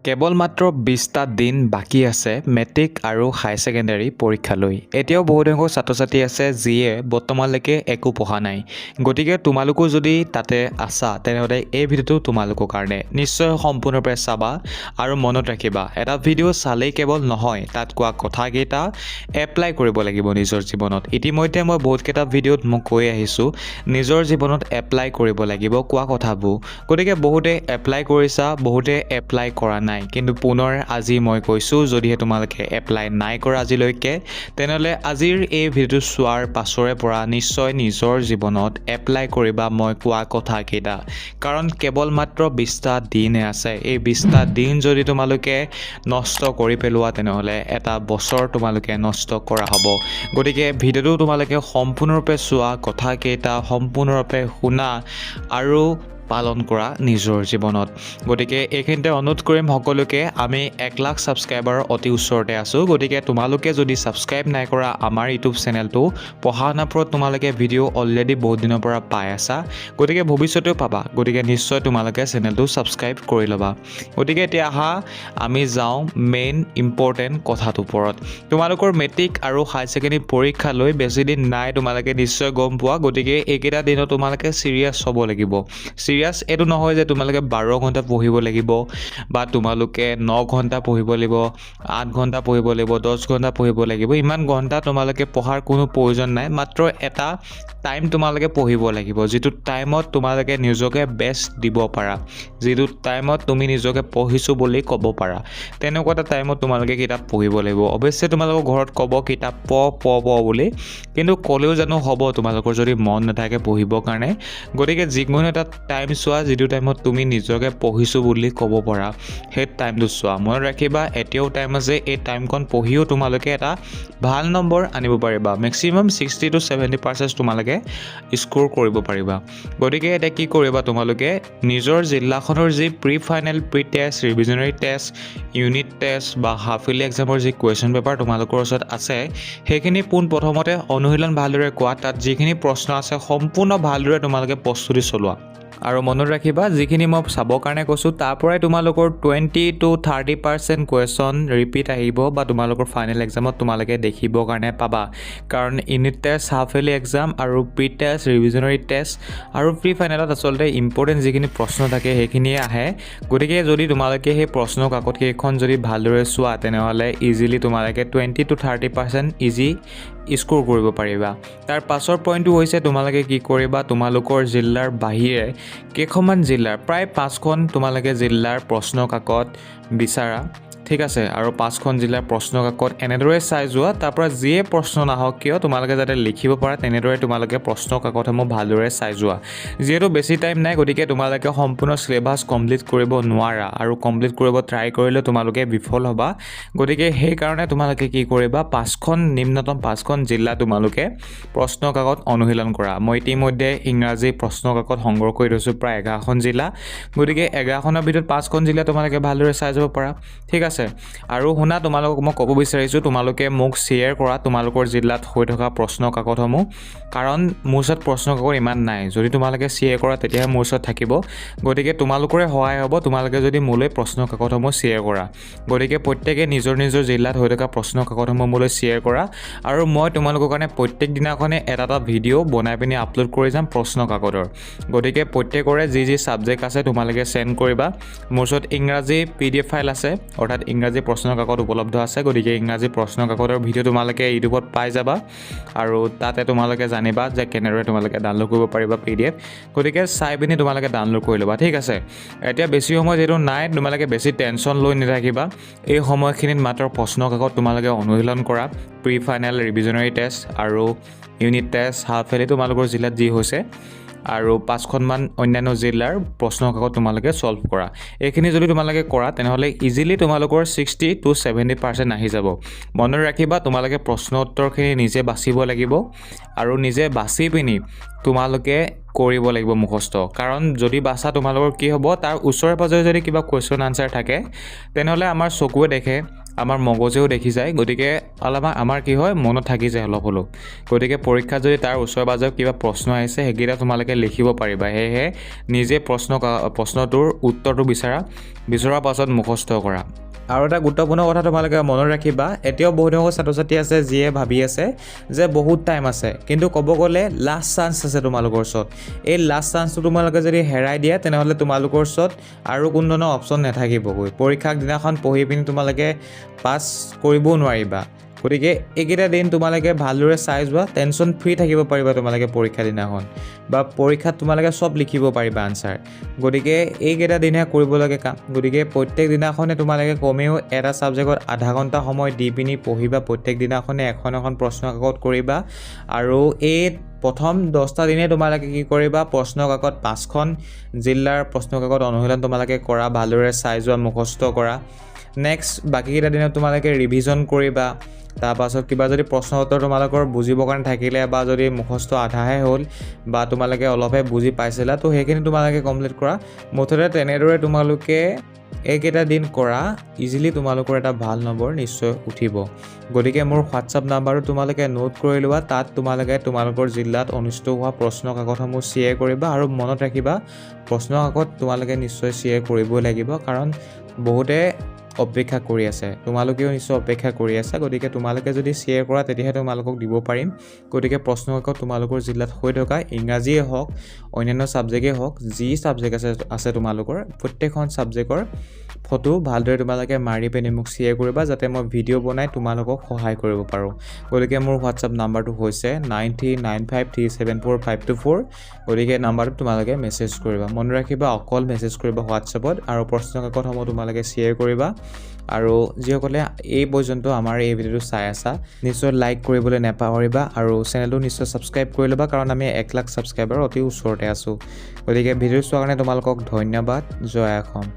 কেৱল মাত্ৰ 20টা দিন বাকী আছে মেট্ৰিক আৰু হাই ছেকেণ্ডাৰী পৰীক্ষালৈ। এতিয়াও বহুত সংখ্যক ছাত্ৰ-ছাত্ৰী আছে যিয়ে বৰ্তমানলৈকে একো পঢ়া নাই। গতিকে তোমালোকো যদি তাতে আছা তেনেহ'লে এই ভিডিঅ'টো তোমালোকৰ কাৰণে নিশ্চয় সম্পূৰ্ণৰূপে চাবা আৰু মনত ৰাখিবা এটা ভিডিঅ' চালেই কেৱল নহয়, তাত কোৱা কথাকেইটা এপ্লাই কৰিব লাগিব নিজৰ জীৱনত। ইতিমধ্যে মই বহুতকেইটা ভিডিঅ'ত মই কৈ আহিছোঁ নিজৰ জীৱনত এপ্লাই কৰিব লাগিব কোৱা কথাবোৰ। গতিকে বহুতে এপ্লাই কৰিছা, বহুতে এপ্লাই কৰা নাই, কিন্তু পুনৰ আজি মই কৈছোঁ যদিহে তোমালোকে এপ্লাই নাই কৰা আজিলৈকে তেনেহ'লে আজিৰ এই ভিডিঅ'টো চোৱাৰ পাছৰে পৰা নিশ্চয় নিজৰ জীৱনত এপ্লাই কৰিবা মই কোৱা কথাকেইটা। কাৰণ কেৱল মাত্ৰ 20টা দিনহে আছে। এই 20টা দিন যদি তোমালোকে নষ্ট কৰি পেলোৱা তেনেহ'লে এটা বছৰ তোমালোকে নষ্ট কৰা হ'ব। গতিকে ভিডিঅ'টো তোমালোকে সম্পূৰ্ণৰূপে চোৱা, কথাকেইটা সম্পূৰ্ণৰূপে শুনা আৰু পালন কৰা নিজৰ জীৱনত। গতিকে এইখিনিতে অনুৰোধ কৰিম সকলোকে, আমি 1 লাখ ছাবস্ক্ৰাইবাৰৰ অতি ওচৰতে আছোঁ। গতিকে তোমালোকে যদি ছাবস্ক্ৰাইব নাই কৰা আমাৰ ইউটিউব চেনেলটো, পঢ়া শুনাৰ ওপৰত তোমালোকে ভিডিঅ' অলৰেডি বহুত দিনৰ পৰা পাই আছা, গতিকে ভৱিষ্যতেও পাবা। গতিকে নিশ্চয় তোমালোকে চেনেলটো ছাবস্ক্ৰাইব কৰি ল'বা। গতিকে এতিয়া আহা আমি যাওঁ মেইন ইম্পৰ্টেণ্ট কথাটোৰ ওপৰত। তোমালোকৰ মেট্ৰিক আৰু হাই ছেকেণ্ডেৰী পৰীক্ষালৈ বেছিদিন নাই, তোমালোকে নিশ্চয় গম পোৱা। গতিকে এইকেইটা দিনত তোমালোকে চিৰিয়াছ হ'ব লাগিব। চিৰিয়াছ এইটো নহয় যে তোমালোকে 12 ঘণ্টা পঢ়িব লাগিব বা তোমালোকে 9 ঘণ্টা পঢ়িব লাগিব, 8 ঘণ্টা পঢ়িব লাগিব, 10 ঘণ্টা পঢ়িব লাগিব। ইমান ঘণ্টা তোমালোকে পঢ়াৰ কোনো প্ৰয়োজন নাই। মাত্ৰ এটা টাইম তোমালোকে পঢ়িব লাগিব, যিটো টাইমত তোমালোকে নিজকে বেষ্ট দিব পাৰা, যিটো টাইমত তুমি নিজকে পঢ়িছোঁ বুলি ক'ব পাৰা, তেনেকুৱা এটা টাইমত তোমালোকে কিতাপ পঢ়িব লাগিব। অৱশ্যে তোমালোকৰ ঘৰত ক'ব কিতাপ পঢ় বুলি, কিন্তু ক'লেও জানো হ'ব তোমালোকৰ যদি মন নাথাকে পঢ়িবৰ কাৰণে। গতিকে যিকোনো এটা টাইম চোৱা যিটো টাইমত তুমি নিজকে পঢ়িছোঁ বুলি ক'ব পাৰা, সেই টাইমটো চোৱা। মনত ৰাখিবা এতিয়াও টাইম আছে, এই টাইমখন পঢ়িও তোমালোকে এটা ভাল নম্বৰ আনিব পাৰিবা। মেক্সিমাম 60 to 70% তোমালোকে স্ক'ৰ কৰিব পাৰিবা। গতিকে এতিয়া কি কৰিবা, তোমালোকে নিজৰ জিলাখনৰ যি pre final, pre test, revisionary test, unit test বা হাফ ইয়াৰলি এক্সামৰ যি কুৱেশ্যন পেপাৰ তোমালোকৰ ওচৰত আছে, সেইখিনি পোনপ্ৰথমতে অনুশীলন ভালদৰে কৰা। তাত যিখিনি প্ৰশ্ন আছে সম্পূৰ্ণ ভালদৰে তোমালোকে প্ৰস্তুতি চলোৱা। আৰু মনত ৰাখিবা যিখিনি মই চাবৰ কাৰণে কৈছোঁ তাৰ পৰাই তোমালোকৰ 20 to 30% কুৱেশ্যন ৰিপিট আহিব বা তোমালোকৰ ফাইনেল এক্সামত তোমালোকে দেখিবৰ কাৰণে পাবা। কাৰণ unit test, half yearly exam আৰু প্ৰি টেষ্ট, ৰিভিজনেৰী টেষ্ট আৰু প্ৰি ফাইনেলত আচলতে ইম্পৰ্টেণ্ট যিখিনি প্ৰশ্ন থাকে সেইখিনিয়ে আহে। গতিকে যদি তোমালোকে সেই প্ৰশ্ন কাকত কেইখন যদি ভালদৰে চোৱা তেনেহ'লে ইজিলি তোমালোকে 20 to 30% ইজি স্ক'ৰ কৰিব পাৰিবা। তাৰ পাছৰ পইণ্টটো হৈছে তোমালোকে কি কৰিবা, তোমালোকৰ জিলাৰ বাহিৰে কেইখনমান জিলাৰ প্ৰায় 5খন তোমালোকে জিলাৰ প্ৰশ্ন কাকত বিচাৰা, ঠিক আছে। আৰু 5খন জিলাৰ প্ৰশ্ন কাকত এনেদৰে চাই যোৱা, তাৰ পৰা যিয়ে প্ৰশ্ন নাহক কিয় তোমালোকে যাতে লিখিব পাৰা তেনেদৰে তোমালোকে প্ৰশ্ন কাকতসমূহ ভালদৰে চাই যোৱা। যিহেতু বেছি টাইম নাই, গতিকে তোমালোকে সম্পূৰ্ণ চিলেবাছ কমপ্লিট কৰিব নোৱাৰা, আৰু কমপ্লিট কৰিব ট্ৰাই কৰিলে তোমালোকে বিফল হ'বা। গতিকে সেইকাৰণে তোমালোকে কি কৰিবা, নিম্নতম 5খন জিলা তোমালোকে প্ৰশ্ন কাকত অনুশীলন কৰা। মই ইতিমধ্যে ইংৰাজী প্ৰশ্ন কাকত সংগ্ৰহ কৰি থৈছোঁ প্ৰায় 11খন জিলা। গতিকে 11খনৰ ভিতৰত 5খন জিলা তোমালোকে ভালদৰে চাই যাব পাৰা, ঠিক আছে। আৰু শুনা, তোমালোকক মই ক'ব বিচাৰিছোঁ তোমালোকে মোক শ্বেয়াৰ কৰা তোমালোকৰ জিলাত হৈ থকা প্ৰশ্ন কাকতসমূহ, কাৰণ মোৰ ওচৰত প্ৰশ্ন কাকত ইমান নাই। যদি তোমালোকে শ্বেয়াৰ কৰা তেতিয়াহে মোৰ ওচৰত থাকিব। গতিকে তোমালোকৰে সহায় হ'ব তোমালোকে যদি মোলৈ প্ৰশ্ন কাকতসমূহ শ্বেয়াৰ কৰা। গতিকে প্ৰত্যেকে নিজৰ নিজৰ জিলাত হৈ থকা প্ৰশ্ন কাকতসমূহ মোলৈ শ্বেয়াৰ কৰা, আৰু মই তোমালোকৰ কাৰণে প্ৰত্যেক দিনাখনে এটা ভিডিঅ' বনাই পিনি আপলোড কৰি যাম প্ৰশ্ন কাকতৰ। গতিকে প্ৰত্যেকৰে যি যি ছাবজেক্ট আছে তোমালোকে চেণ্ড কৰিবা। মোৰ ওচৰত ইংৰাজী PDF ফাইল আছে, অৰ্থাৎ ইংৰাজী প্ৰশ্ন কাকত উপলব্ধ আছে। গতিকে ইংৰাজী প্ৰশ্ন কাকতৰ ভিডিঅ' তোমালোকে ইউটিউবত পাই যাবা, আৰু তাতে তোমালোকে জানিবা যে কেনেদৰে তোমালোকে ডাউনলোড কৰিব পাৰিবা PDF। গতিকে চাই পিনি তোমালোকে ডাউনলোড কৰি ল'বা, ঠিক আছে। এতিয়া বেছি সময় যিহেতু নাই, তোমালোকে বেছি টেনশ্যন লৈ নাথাকিবা। এই সময়খিনিত মাত্ৰ প্ৰশ্ন কাকত তোমালোকে অনুশীলন কৰা, প্ৰি ফাইনেল, ৰিভিজনেৰী টেষ্ট আৰু ইউনিট টেষ্ট, হাফ ইয়াৰলি তোমালোকৰ জিলাত যি হৈছে, আৰু 5খনমান অন্যান্য জিলাৰ প্ৰশ্ন কাকত তোমালোকে ছল্ভ কৰা। এইখিনি যদি তোমালোকে কৰা তেনেহ'লে ইজিলি তোমালোকৰ 60 to 70% আহি যাব। মনত ৰাখিবা তোমালোকে প্ৰশ্ন উত্তৰখিনি নিজে বাচিব লাগিব, আৰু নিজে বাচি পিনি তোমালোকে কৰিব লাগিব মুখস্থ। কাৰণ যদি বাচা তোমালোকৰ কি হ'ব, তাৰ ওচৰে পাজৰে যদি কিবা কুৱেশ্যন আনচাৰ থাকে তেনেহ'লে আমাৰ চকুৱে দেখে আমাৰ মগজেও দেখি যায়, গতিকে অলপমান আমাৰ কি হয় মনত থাকি যায় অলপ হ'লেও। গতিকে পৰীক্ষাত যদি তাৰ ওচৰে পাজৰে কিবা প্ৰশ্ন আহিছে সেইকেইটা তোমালোকে লিখিব পাৰিবা। সেয়েহে নিজে প্ৰশ্নটোৰ উত্তৰটো বিচৰাৰ পাছত মুখস্থ কৰা। আৰু এটা গুৰুত্বপূৰ্ণ কথা তোমালোকে মনত ৰাখিবা, এতিয়াও বহুত সংখ্যক ছাত্ৰ ছাত্ৰী আছে যিয়ে ভাবি আছে যে বহুত টাইম আছে, কিন্তু ক'ব গ'লে লাষ্ট চান্স আছে তোমালোকৰ ওচৰত। এই লাষ্ট চান্সটো তোমালোকে যদি হেৰাই দিয়া তেনেহ'লে তোমালোকৰ ওচৰত আৰু কোনো ধৰণৰ অপশ্যন নাথাকিবগৈ। পৰীক্ষাৰ দিনাখন পঢ়ি পিনি তোমালোকে পাছ কৰিবও নোৱাৰিবা। গতিকে এইকেইটা দিন তোমালোকে ভালদৰে চাই যোৱা, টেনশ্যন ফ্ৰী থাকিব পাৰিবা তোমালোকে পৰীক্ষা দিনাখন, বা পৰীক্ষাত তোমালোকে চব লিখিব পাৰিবা আনচাৰ। গতিকে এইকেইটা দিনহে কৰিব লাগে কাম। গতিকে প্ৰত্যেক দিনাখনে তোমালোকে কমেও এটা ছাবজেক্টত আধা ঘণ্টা সময় দি পিনি পঢ়িবা। প্ৰত্যেক দিনাখনে এখন প্ৰশ্ন কাকত কৰিবা, আৰু এই প্ৰথম 10টা দিনে তোমালোকে কি কৰিবা, প্ৰশ্ন কাকত 5খন জিলাৰ প্ৰশ্ন কাকত অনুশীলন তোমালোকে কৰা, ভালদৰে চাই যোৱা, মুখস্থ কৰা। নেক্সট বাকীকেইটা দিনত তোমালোকে ৰিভিজন কৰিবা। তাৰপাছত কিবা যদি প্ৰশ্ন উত্তৰ তোমালোকৰ বুজিবৰ কাৰণে থাকিলে, বা যদি মুখস্থ আধাহে হ'ল, বা তোমালোকে অলপহে বুজি পাইছিলা, তো সেইখিনি তোমালোকে কমপ্লিট কৰা। মুঠতে তেনেদৰে তোমালোকে এইকেইটা দিন কৰা, ইজিলি তোমালোকৰ এটা ভাল নম্বৰ নিশ্চয় উঠিব। গতিকে মোৰ হোৱাটছআপ নাম্বাৰটো তোমালোকে নোট কৰি লোৱা, তাত তোমালোকে তোমালোকৰ জিলাত অনুষ্ঠিত হোৱা প্ৰশ্ন কাকতসমূহ শ্বেয়াৰ কৰিবা। আৰু মনত ৰাখিবা, প্ৰশ্ন কাকত তোমালোকে নিশ্চয় শ্বেয়াৰ কৰিবই লাগিব, কাৰণ বহুতে অপেক্ষা কৰি আছে, তোমালোকেও নিশ্চয় অপেক্ষা কৰি আছা। গতিকে তোমালোকে যদি শ্বেয়াৰ কৰা তেতিয়াহে তোমালোকক দিব পাৰিম। গতিকে প্ৰশ্ন কাকত তোমালোকৰ জিলাত হৈ থকা ইংৰাজীয়ে হওক, অন্যান্য ছাবজেক্টেই হওক, যি ছাবজেক্ট আছে তোমালোকৰ প্ৰত্যেকখন ছাবজেক্টৰ ফটো ভালদৰে তোমালোকে মাৰি পিনি মোক শ্বেয়াৰ কৰিবা, যাতে মই ভিডিঅ' বনাই তোমালোকক সহায় কৰিব পাৰোঁ। গতিকে মোৰ হোৱাটছআপ নাম্বাৰটো হৈছে 9395374524। গতিকে নাম্বাৰটোত তোমালোকে মেছেজ কৰিবা। মনত ৰাখিবা, অকল মেছেজ কৰিবা হোৱাটছআপত, আৰু প্ৰশ্ন কাকতসমূহ তোমালোকে শ্বেয়াৰ কৰিবা। আৰু যিসকলে এই পৰ্যন্ত আমাৰ এই ভিডিঅ'টো চাই আছা, নিশ্চয় লাইক কৰিবলৈ নাপাহৰিবা, আৰু চেনেলটো নিশ্চয় ছাবস্ক্ৰাইব কৰি ল'বা, কাৰণ আমি 1 লাখ ছাবস্ক্ৰাইবাৰ অতি ওচৰতে আছোঁ। গতিকে ভিডিঅ' চোৱাৰ কাৰণে তোমালোকক ধন্যবাদ। জয় অসম।